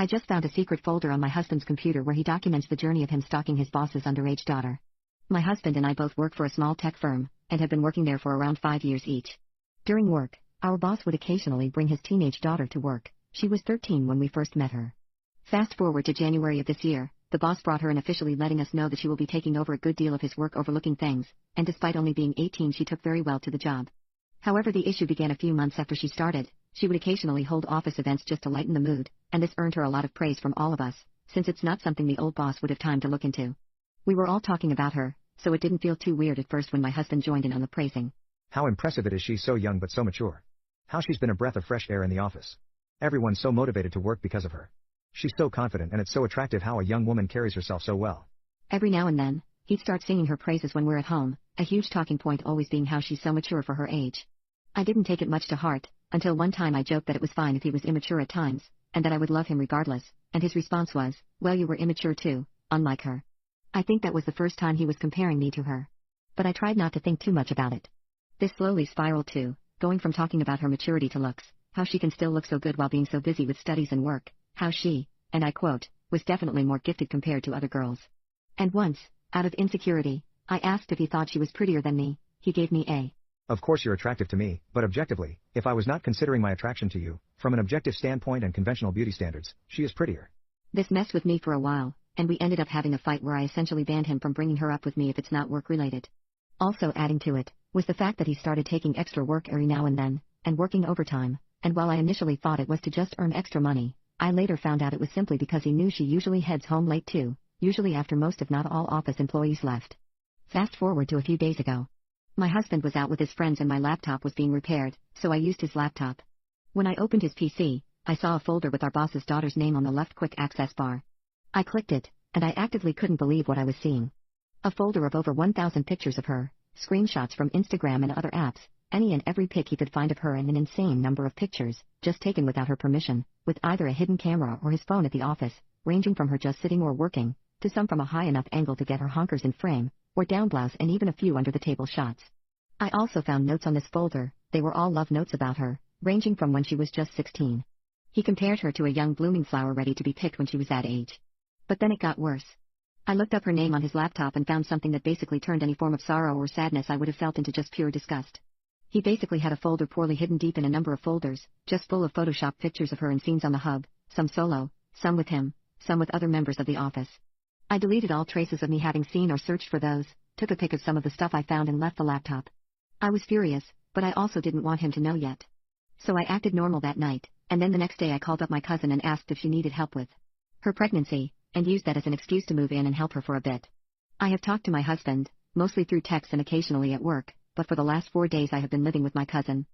I just found a secret folder on my husband's computer where he documents the journey of him stalking his boss's underage daughter. My husband and I both work for a small tech firm, and have been working there for around 5 years each. During work, our boss would occasionally bring his teenage daughter to work. She was 13 when we first met her. Fast forward to January of this year, the boss brought her in officially letting us know that she will be taking over a good deal of his work overlooking things, and despite only being 18 she took very well to the job. However, the issue began a few months after she started. She would occasionally hold office events just to lighten the mood, and this earned her a lot of praise from all of us, since it's not something the old boss would have time to look into. We were all talking about her, so it didn't feel too weird at first when my husband joined in on the praising. How impressive it is she's so young but so mature. How she's been a breath of fresh air in the office. Everyone's so motivated to work because of her. She's so confident and it's so attractive how a young woman carries herself so well. Every now and then, he'd start singing her praises when we're at home, a huge talking point always being how she's so mature for her age. I didn't take it much to heart, until one time I joked that it was fine if he was immature at times, and that I would love him regardless, and his response was, "Well, you were immature too, unlike her." I think that was the first time he was comparing me to her. But I tried not to think too much about it. This slowly spiraled too, going from talking about her maturity to looks, how she can still look so good while being so busy with studies and work, how she, and I quote, was definitely more gifted compared to other girls. And once, out of insecurity, I asked if he thought she was prettier than me. He gave me a "Of course you're attractive to me, but objectively, if I was not considering my attraction to you, from an objective standpoint and conventional beauty standards, she is prettier." This messed with me for a while, and we ended up having a fight where I essentially banned him from bringing her up with me if it's not work-related. Also adding to it, was the fact that he started taking extra work every now and then, and working overtime, and while I initially thought it was to just earn extra money, I later found out it was simply because he knew she usually heads home late too, usually after most if not all office employees left. Fast forward to a few days ago. My husband was out with his friends and my laptop was being repaired, so I used his laptop. When I opened his PC, I saw a folder with our boss's daughter's name on the left quick access bar. I clicked it, and I actively couldn't believe what I was seeing. A folder of over 1,000 pictures of her, screenshots from Instagram and other apps, any and every pic he could find of her, and an insane number of pictures, just taken without her permission, with either a hidden camera or his phone at the office, ranging from her just sitting or working, to some from a high enough angle to get her honkers in frame, or down blouse, and even a few under the table shots. I also found notes on this folder. They were all love notes about her, ranging from when she was just 16. He compared her to a young blooming flower ready to be picked when she was that age. But then it got worse. I looked up her name on his laptop and found something that basically turned any form of sorrow or sadness I would have felt into just pure disgust. He basically had a folder poorly hidden deep in a number of folders, just full of Photoshop pictures of her and scenes on the hub, some solo, some with him, some with other members of the office. I deleted all traces of me having seen or searched for those, took a pic of some of the stuff I found and left the laptop. I was furious, but I also didn't want him to know yet. So I acted normal that night, and then the next day I called up my cousin and asked if she needed help with her pregnancy, and used that as an excuse to move in and help her for a bit. I have talked to my husband, mostly through text and occasionally at work, but for the last 4 days I have been living with my cousin,